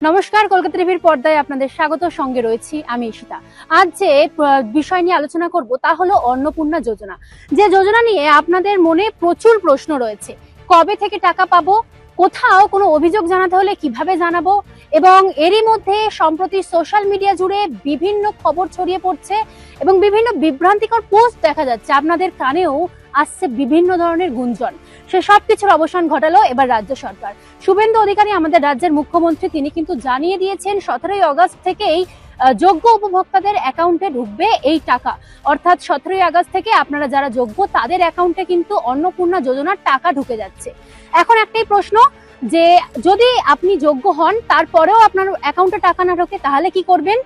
নমস্কার, কলকাতা টিভির পর্দায় আপনাদের স্বাগত। সঙ্গে রয়েছি আমি ঈশিতা। আজ যে বিষয় নিয়ে আলোচনা করব তা হলো অন্নপূর্ণা যোজনা। যে যোজনা নিয়ে আপনাদের মনে প্রচুর প্রশ্ন রয়েছে। কবে থেকে টাকা পাবো, কোথাও কোনো অভিযোগ জানাতে হলে কিভাবে জানাবো, এবং এরই মধ্যে সম্প্রতি সোশ্যাল মিডিয়া জুড়ে বিভিন্ন খবর ছড়িয়ে পড়ছে এবং বিভিন্ন বিভ্রান্তিকর পোস্ট দেখা যাচ্ছে। আপনাদের কানেও আসছে বিভিন্ন ধরনের গুঞ্জন। সে সবকিছুর অবসান ঘটালো এবার রাজ্য সরকার। শুভেন্দু অধিকারী আমাদের রাজ্যের মুখ্যমন্ত্রী, তিনি কিন্তু জানিয়ে দিয়েছেন 17ই আগস্ট থেকেই যোগ্য উপভোক্তাদের অ্যাকাউন্টে ঢুকবে এই টাকা। অর্থাৎ 17ই আগস্ট থেকে আপনারা যারা যোগ্য তাদের অ্যাকাউন্টে কিন্তু অন্নপূর্ণা যোজনার টাকা ঢুকে যাচ্ছে। এখন একটাই প্রশ্ন, যে যদি আপনি যোগ্য হন তারপরেও আপনার অ্যাকাউন্টে টাকা না ঢোকে তাহলে কি করবেন?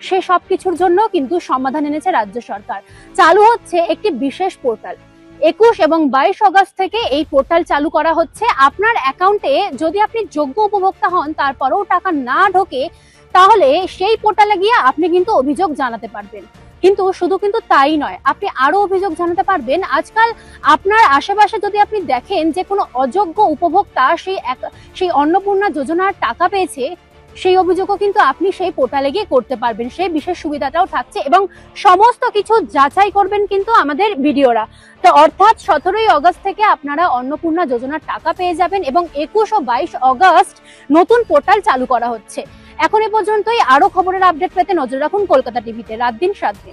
সে সবকিছুর জন্য কিন্তু সমাধান এনেছে রাজ্য সরকার। চালু হচ্ছে একটি বিশেষ পোর্টাল। 21 এবং 22 আগস্ট থেকে এই পোর্টাল চালু করা হচ্ছে। আপনার অ্যাকাউন্টে যদি আপনি যোগ্য উপভোক্তা হন তারপরেও টাকা না ঢোকে, তাহলে সেই পোর্টালে গিয়ে আপনি কিন্তু অভিযোগ জানাতে পারবেন। কিন্তু শুধু কিন্তু তাই নয়, আপনি আরো অভিযোগ জানাতে পারবেন। আজকাল আপনার আশেপাশে যদি আপনি দেখেন যে কোনো অযোগ্য উপভোক্তা সেই অন্নপূর্ণা যোজনার টাকা পেয়েছে, সেই অভিযোগও কিন্তু আপনি সেই পোর্টালে গিয়ে করতে পারবেন। সেই বিশেষ সুবিধাটাও থাকছে এবং সমস্ত কিছু যাচাই করবেন কিন্তু আমাদের ভিডিওরা। তো অর্থাৎ 17ই আগস্ট থেকে আপনারা অন্নপূর্ণা যোজনার টাকা পেয়ে যাবেন এবং 21 ও 22 আগস্ট নতুন পোর্টাল চালু করা হচ্ছে। এখন এ পর্যন্তই। আরো খবরের আপডেট পেতে নজর রাখুন কলকাতা টিভিতে। রাত দিন 7 দিন।